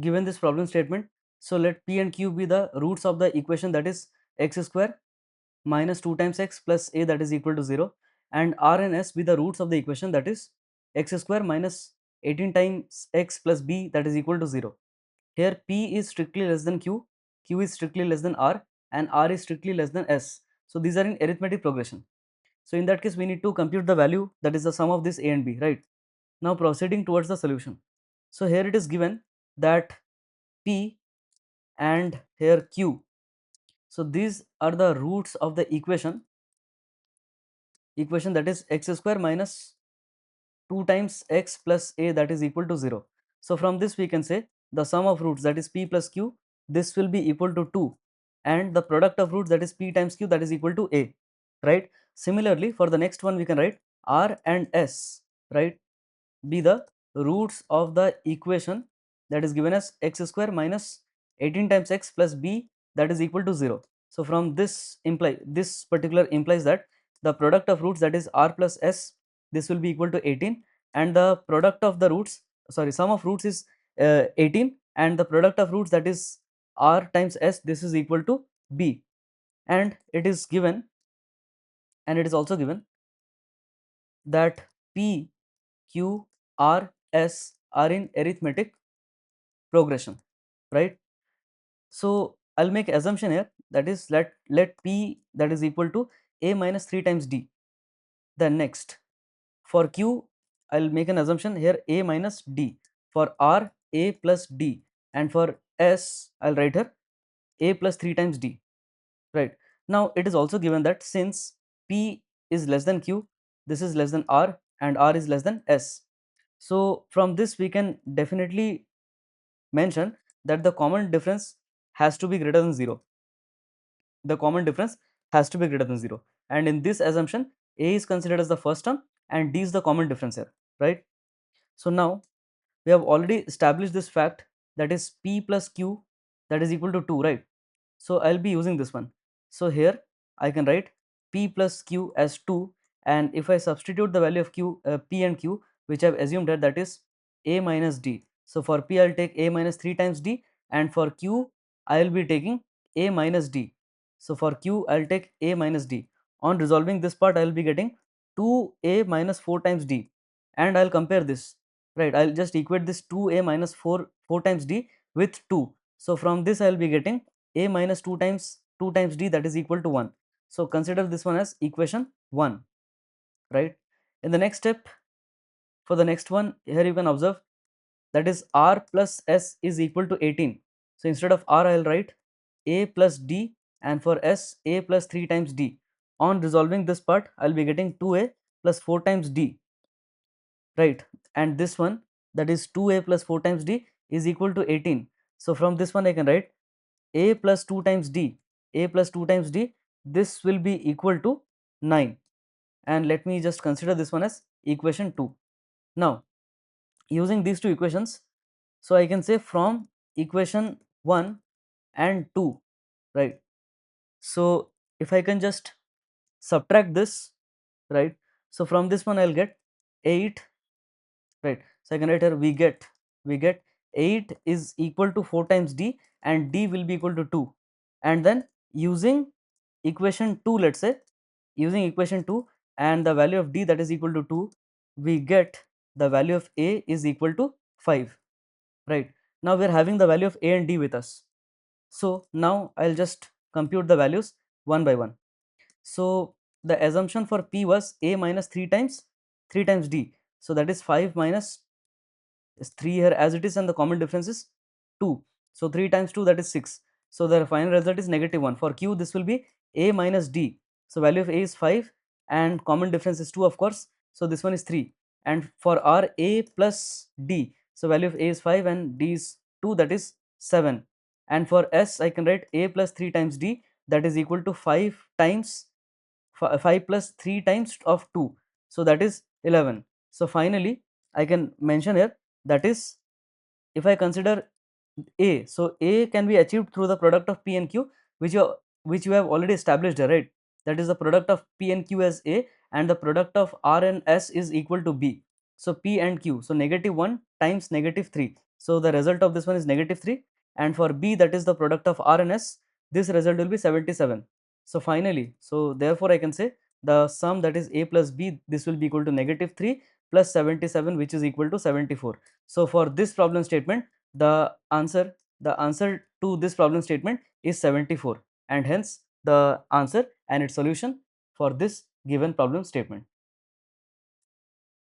given this problem statement. So let p and q be the roots of the equation, that is x square minus 2 times x plus a, that is equal to 0, and r and s be the roots of the equation, that is x square minus 18 times x plus b, that is equal to 0. Here p is strictly less than q, q is strictly less than r, and r is strictly less than s. So these are in arithmetic progression. So in that case we need to compute the value, that is the sum of this a and b, right? Now proceeding towards the solution. So here it is given that p and here q, so these are the roots of the equation that is x square minus 2 times x plus a, that is equal to 0. So from this we can say the sum of roots, that is p plus q, this will be equal to 2, and the product of roots, that is p times q, that is equal to a, right? Similarly for the next one we can write r and s, right, be the roots of the equation that is given as x square minus 18 times x plus b, that is equal to 0. So from this particular implies that the product of roots, that is r plus s, this will be equal to 18, and the product of the roots, sorry, sum of roots is 18, and the product of roots, that is r times s, this is equal to b. And it is given, and it is also given that p, q, r, s are in arithmetic progression, right? So I'll make assumption here, that is let p, that is equal to a minus 3 times d. Then next for q I'll make an assumption here, a minus d. For r, a plus d, and for s I'll write here a plus 3 times d, right? Now it is also given that since p is less than q, this is less than r, and r is less than s. So from this we can definitely mention that the common difference has to be greater than 0. The common difference has to be greater than 0, and in this assumption a is considered as the first term and d is the common difference here, right? So now we have already established this fact, that is p plus q, that is equal to 2, right? So I'll be using this one. So here I can write p plus q as 2, and if I substitute the value of p and q, which I've assumed here, that is a minus d. So for p I'll take a minus 3 times d, and for q I'll be taking a minus d. So for q I'll take a minus d. On resolving this part I'll be getting 2a minus 4 times d, and I'll compare this, right? I'll just equate this 2a minus 4 times d with 2. So from this I'll be getting a minus 2 times d, that is equal to 1. So consider this one as equation 1, right? In the next step, for the next one, here you can observe, that is r plus s is equal to 18. So instead of r I'll write a plus d, and for s a plus 3 times d. On resolving this part I'll be getting 2a plus 4 times d, right? And this one, that is 2a plus 4 times d, is equal to 18. So from this one I can write a plus 2 times d, a plus 2 times d, this will be equal to 9. And let me just consider this one as equation 2. Now using these two equations, so I can say from equation 1 and 2, right? So if I can just subtract this, right? So from this one I'll get 8, right? So I can write here, we get 8 is equal to 4 times d, and d will be equal to 2. And then using equation 2, let's say using equation 2 and the value of d, that is equal to 2, we get the value of a is equal to 5, right? Now we are having the value of a and d with us. So now I'll just compute the values one by one. So the assumption for p was a minus 3 times d, so that is 5 minus is 3 here as it is, and the common difference is 2. So 3 times 2, that is 6. So the final result is negative 1. For q this will be a minus d. So value of a is 5 and common difference is 2, of course. So this one is 3. And for r, a plus d. So value of a is 5 and d is 2, that is 7. And for s I can write a plus 3 times d, that is equal to 5 times 5 plus 3 times of 2, so that is 11. So finally I can mention here, that is if I consider a, so a can be achieved through the product of p and q, which you have already established here, right? That is the product of p and q as a, and the product of r and s is equal to b. So p and q, so negative 1 times negative 3, So the result of this one is negative 3, and for B, that is the product of R and S, this result will be 77. So finally, so therefore I can say the sum, that is A plus B, this will be equal to negative 3 plus 77, which is equal to 74. So for this problem statement, the answer to this problem statement is 74, and hence the answer and its solution for this given problem statement.